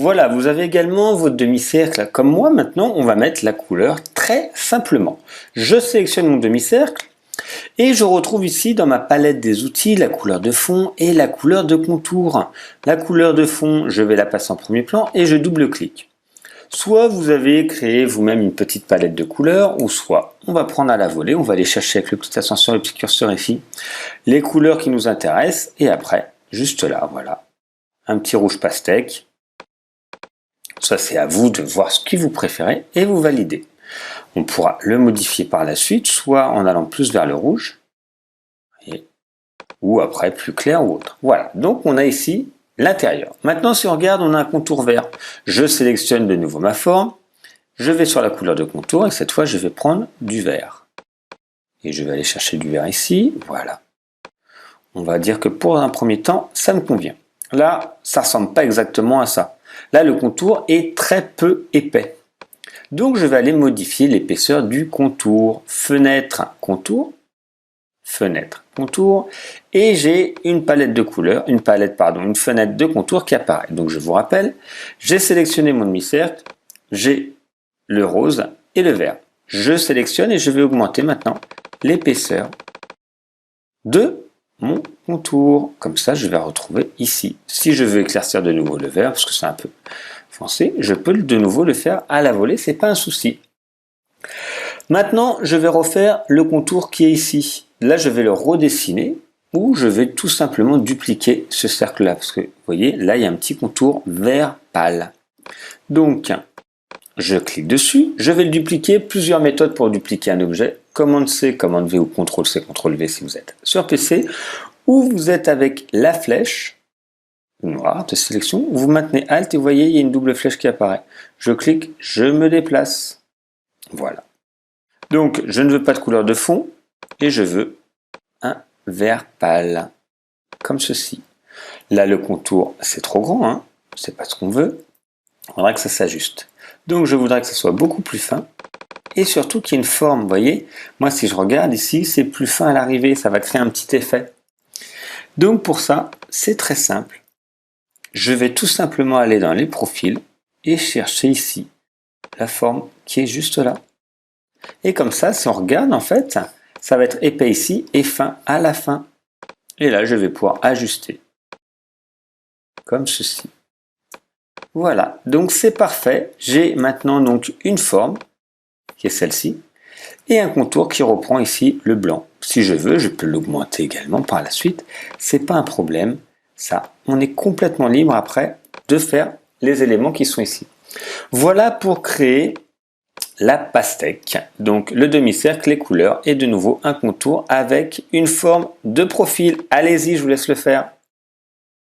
Voilà, vous avez également votre demi-cercle. Comme moi, maintenant, on va mettre la couleur très simplement. Je sélectionne mon demi-cercle et je retrouve ici dans ma palette des outils la couleur de fond et la couleur de contour. La couleur de fond, je vais la passer en premier plan et je double-clique. Soit vous avez créé vous-même une petite palette de couleurs, ou soit on va prendre à la volée, on va aller chercher avec le petit ascenseur et le petit curseur ici les couleurs qui nous intéressent et après, juste là, voilà, un petit rouge pastèque. Ça, c'est à vous de voir ce que vous préférez et vous validez. On pourra le modifier par la suite, soit en allant plus vers le rouge, ou après plus clair ou autre. Voilà, donc on a ici l'intérieur. Maintenant, si on regarde, on a un contour vert. Je sélectionne de nouveau ma forme, je vais sur la couleur de contour et cette fois, je vais prendre du vert. Et je vais aller chercher du vert ici, voilà. On va dire que pour un premier temps, ça me convient. Là, ça ressemble pas exactement à ça. Là, le contour est très peu épais. Donc, je vais aller modifier l'épaisseur du contour. Fenêtre, contour. Fenêtre, contour. Et j'ai une palette de couleurs, une fenêtre de contour qui apparaît. Donc, je vous rappelle, j'ai sélectionné mon demi-cercle. J'ai le rose et le vert. Je sélectionne et je vais augmenter maintenant l'épaisseur de mon contour. Comme ça, je vais retrouver ici. Si je veux éclaircir de nouveau le vert, parce que c'est un peu foncé, je peux de nouveau le faire à la volée, c'est pas un souci. Maintenant, je vais refaire le contour qui est ici. Là, je vais le redessiner ou je vais tout simplement dupliquer ce cercle-là. Parce que, vous voyez, là, il y a un petit contour vert pâle. Donc, je clique dessus, je vais le dupliquer, plusieurs méthodes pour dupliquer un objet, commande C, commande V ou CTRL C, CTRL V si vous êtes sur PC, ou vous êtes avec la flèche noire de sélection, vous maintenez Alt et vous voyez, il y a une double flèche qui apparaît. Je clique, je me déplace. Voilà. Donc, je ne veux pas de couleur de fond et je veux un vert pâle, comme ceci. Là, le contour, c'est trop grand, hein, c'est pas ce qu'on veut. Il faudra que ça s'ajuste. Donc je voudrais que ça soit beaucoup plus fin et surtout qu'il y ait une forme, vous voyez. Moi si je regarde ici, c'est plus fin à l'arrivée, ça va créer un petit effet. Donc pour ça, c'est très simple. Je vais tout simplement aller dans les profils et chercher ici la forme qui est juste là. Et comme ça, si on regarde en fait, ça va être épais ici et fin à la fin. Et là, je vais pouvoir ajuster comme ceci. Voilà, donc c'est parfait. J'ai maintenant donc une forme, qui est celle-ci, et un contour qui reprend ici le blanc. Si je veux, je peux l'augmenter également par la suite. C'est pas un problème. Ça, on est complètement libre après de faire les éléments qui sont ici. Voilà pour créer la pastèque. Donc le demi-cercle, les couleurs et de nouveau un contour avec une forme de profil. Allez-y, je vous laisse le faire.